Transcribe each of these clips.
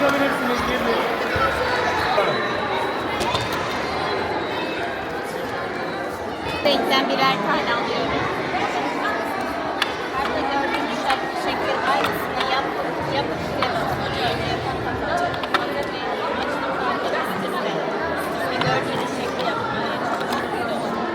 Konuşabilirsiniz. Renkten birer tane alıyorum. Burada gördüğünüz şekil aynısını yapıp öyle yapalım. Gördüğünüz şekil yapmaya çalışıyorum.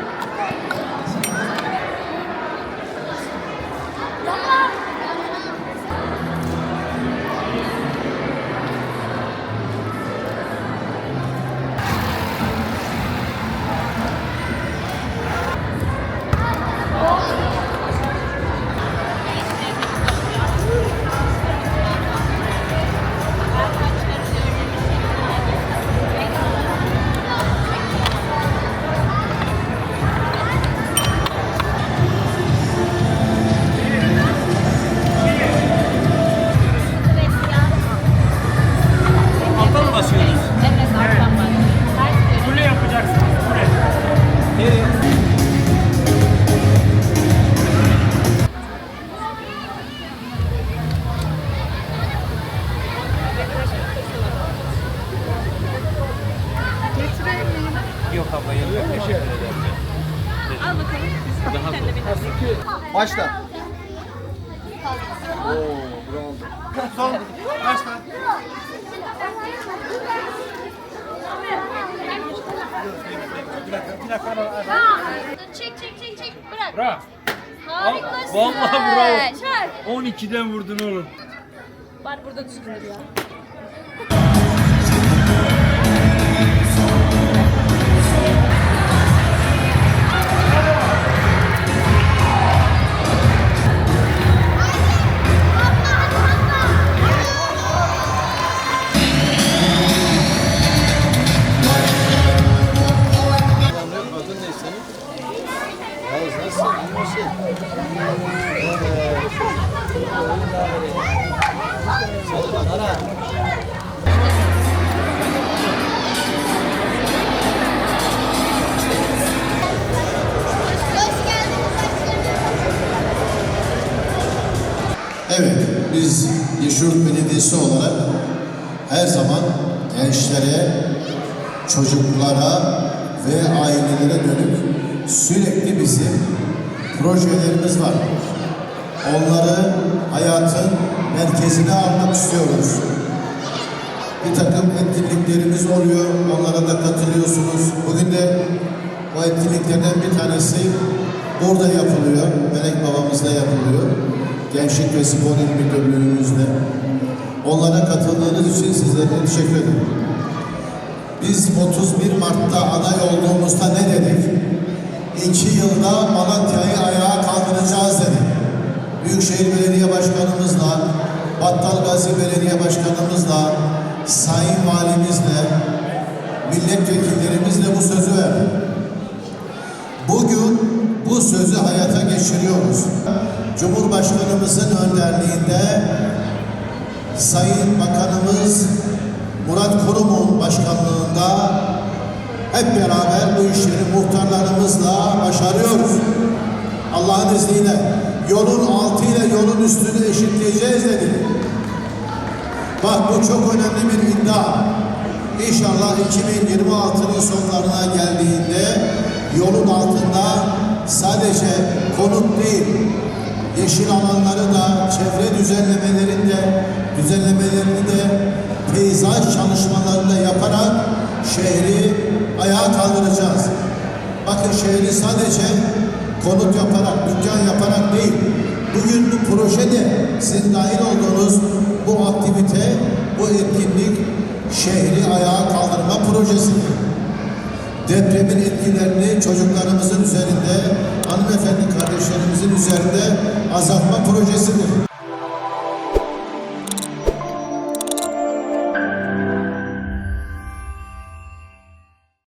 Alttan mı basıyorsunuz? Evet, alttan basıyoruz. Kule yapacaksınız. Kule. Nereye? Yok abla yok. Teşekkür ederim. Al bakalım. Daha Sen de benim. Başla. Oo, bravo. Son. Başla. Bir dakika. Çek. Bırak. Bravo. Harikasın. Vallahi bravo. Çak. 12'den vurdun oğlum. Var burada düzgündür ya. Adın ne senin? Yavuz nasılsın? İyi misin? Sana. Evet, biz Yeşilyurt Belediyesi olarak her zaman gençlere, çocuklara ve ailelere dönük sürekli bizim projelerimiz var. Onları hayatın merkezine almak istiyoruz. Bir takım etkinliklerimiz oluyor, onlara da katılıyorsunuz. Bugün de o etkinliklerden bir tanesi burada yapılıyor, Melek Babamızda yapılıyor. Gençlik ve Spor İl Müdürlüğümüzde. Onlara katıldığınız için sizlere teşekkür ederim. Biz 31 Mart'ta aday olduğumuzda ne dedik? 2 yılda Malatya'yı ayağa kaldıracağız dedik. Büyükşehir Belediye Başkanımızla, Battalgazi Belediye Başkanımızla, Sayın Valimizle, milletvekillerimizle bu sözü verdik. Bugün bu sözü hayata geçiriyoruz. Cumhurbaşkanımızın önderliğinde Sayın Bakanımız Murat Kurum'un başkanlığında hep beraber bu işleri muhtarlarımızla başarıyoruz. Allah'ın izniyle yolun altıyla yolun üstünü eşitleyeceğiz dedik. Bak bu çok önemli bir iddia. İnşallah 2026'nın sonlarına geldiğinde yolun altında sadece konut değil, yeşil alanları da, çevre düzenlemelerini de peyzaj çalışmalarını da yaparak şehri ayağa kaldıracağız. Bakın şehri sadece konut yaparak, dükkan yaparak değil, bugün bu projede sizin dahil olduğunuz bu aktivite, bu etkinlik şehri ayağa kaldırma projesidir. Depremin etkilerini çocuklarımızın üzerinde, hanımefendi kardeşlerimizin üzerinde azaltma projesidir.